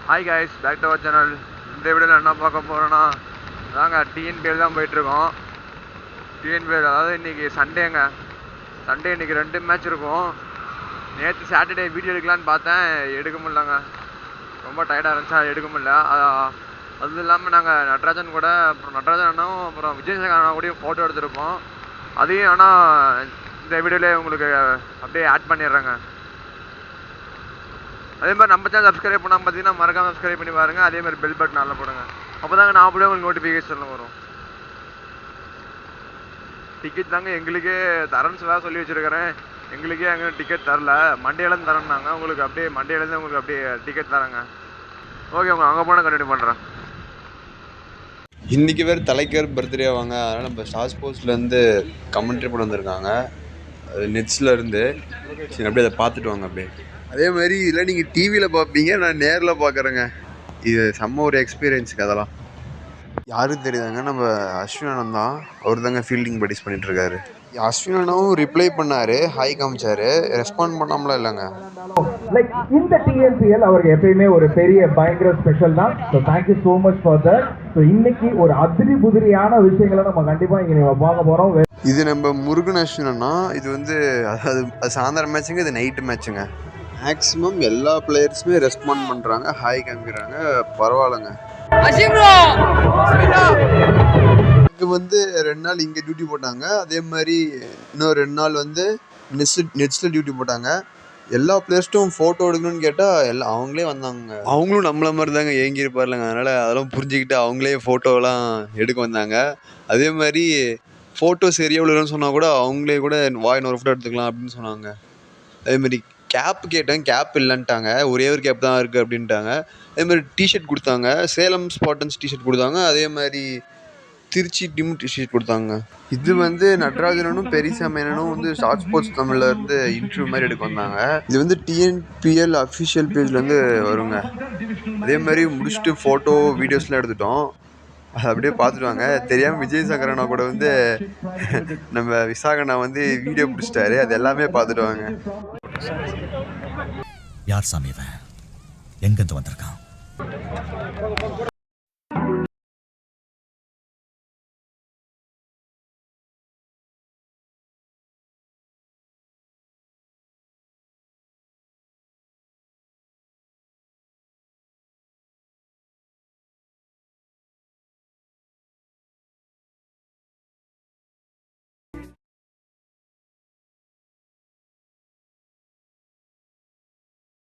Hi guys, back to our channel. இந்த வீடியோவில் என்ன பார்க்க போகிறோன்னா, அதாங்க டிஎன்பிஎல் தான் போயிட்டுருக்கோம். டிஎன்பிஎல் அதாவது இன்றைக்கி சண்டேங்க. சண்டே இன்றைக்கி 2 மேட்ச் இருக்கும். நேற்று சாட்டர்டே வீடியோ எடுக்கலான்னு பார்த்தேன், எடுக்க முடியலங்க. ரொம்ப டயர்டாக இருந்துச்சா, எடுக்க முடியல. அதுவும் இல்லாமல் நாங்கள் நடராஜன் கூட, அப்புறம் நடராஜன் அண்ணாவும் அப்புறம் விஜயசேகர் அண்ணா கூடயும் ஃபோட்டோ எடுத்திருப்போம். அதையும் ஆனால் இந்த வீடியோவிலே உங்களுக்கு அப்படியே ஆட் பண்ணிடுறேங்க. அதே மாதிரி நம்ம சேனல் சப்ஸ்கிரைப் பண்ணால் பார்த்தீங்கன்னா மறக்காம சப்ஸ்கிரைப் பண்ணி பாருங்க. அதே மாதிரி பெல் பட்டன் நல்லா போடுங்க. அப்போ தாங்க நான் அப்படியே உங்களுக்கு நோட்டிஃபிகேஷன் வரும். டிக்கெட் தாங்க எங்களுக்கே தரேன்னு சொல்லி வச்சுருக்கிறேன். எங்களுக்கே அங்கே டிக்கெட் தரல. மண்டேலேருந்து தரேன்னாங்க. உங்களுக்கு அப்படியே மண்டேலேருந்து உங்களுக்கு அப்படியே டிக்கெட் தரேங்க. ஓகே, உங்க அங்கே போனால் கண்டினியூ பண்ணுறேன். இன்றைக்கி வேறு தலைக்கர் பர்த்டே ஆவாங்க. அதனால் நம்ம ஸ்டார் ஸ்போர்ட்ஸ்லேருந்து கமெண்ட்ரி பண்ண வந்திருக்காங்க, நெட்ஸ்லேருந்து. சரி, அப்படியே அதை பார்த்துட்டு வாங்க. அப்படியே அதே மாதிரி இல்லை, நீங்கள் டிவியில் பார்ப்பீங்க, நான் நேரில் பார்க்குறேங்க. இது செம்ம ஒரு எக்ஸ்பீரியன்ஸுக்கு. அதெல்லாம் யாருக்கு தெரியுதாங்க, நம்ம அஸ்வின் தான். அவர் தாங்க ஃபீல்டிங் ப்ராக்டிஸ் பண்ணிகிட்ருக்காரு. அஸ்வினும் ரிப்ளை பண்ணார், ஹாய் காமிச்சார், ரெஸ்பாண்ட் பண்ணாமலாம் இல்லைங்க. லைக் இந்த டிஎன்பிஎல் அவருக்கு எப்பயுமே ஒரு பெரிய பயங்கர ஸ்பெஷல் தான். So thank you so much for that. So இன்னைக்கு ஒரு அதிரி புதிரியான விஷயங்களை நம்ம கண்டிப்பாக இங்கே நம்ம பார்க்க போகிறோம். இது நம்ம முருகன் அஸ்வினா. இது வந்து அது சாயந்தரம் மேட்சுங்க, இது நைட்டு மேட்சுங்க. மேக்ஸிமம் எல்லா பிளேயர்ஸுமே ரெஸ்பாண்ட் பண்ணுறாங்க, ஹாய் காமிக்கிறாங்க, பரவாயில்லைங்க. இங்கே வந்து 2 நாள் இங்கே டியூட்டி போட்டாங்க. அதே மாதிரி இன்னும் 2 நாள் வந்து நெட்ஸில் டியூட்டி போட்டாங்க. எல்லா பிளேயர்ஸ்ட்டும் ஃபோட்டோ எடுக்கணும்னு கேட்டால் எல்லாம் அவங்களே வந்தாங்க. அவங்களும் நம்மள மாதிரி தாங்க ஏங்கியிருப்பார்லங்க. அதனால் அதெல்லாம் புரிஞ்சுக்கிட்டு அவங்களே ஃபோட்டோலாம் எடுக்க வந்தாங்க. அதே மாதிரி ஃபோட்டோ சரியாக விழுன்னு சொன்னால் கூட அவங்களே கூட இன்னொரு ஃபோட்டோ எடுத்துக்கலாம் அப்படின்னு சொன்னாங்க. அதேமாதிரி கேப் கேட்டேன், கேப் இல்லைன்ட்டாங்க. ஒரே ஒரு கேப் தான் இருக்குது அப்படின்ட்டாங்க. அதேமாதிரி டிஷர்ட் கொடுத்தாங்க, சேலம் ஸ்பாட்டன்ஸ் டிஷர்ட் கொடுத்தாங்க. அதே மாதிரி திருச்சி டீம் டிஷர்ட் கொடுத்தாங்க. இது வந்து நடராஜனும் பெரியசாமியனும் வந்து ஸ்டார் ஸ்போர்ட்ஸ் தமிழில் இருந்து இன்டர்வியூ மாதிரி எடுக்க வந்தாங்க. இது வந்து டிஎன்பிஎல் அஃபிஷியல் பேஜ்லேருந்து வருங்க. அதே மாதிரி முடிச்சுட்டு ஃபோட்டோ வீடியோஸ்லாம் எடுத்துட்டோம். அதை அப்படியே பார்த்துட்டு வாங்க. தெரியாமல் விஜயசேகர் அண்ணா கூட வந்து நம்ம விசாகண்ணா வந்து வீடியோ பிடிச்சிட்டாரு. அது எல்லாமே பார்த்துட்டு வாங்க. யார் சாமி இவன்? எங்கிருந்து வந்திருக்கான்?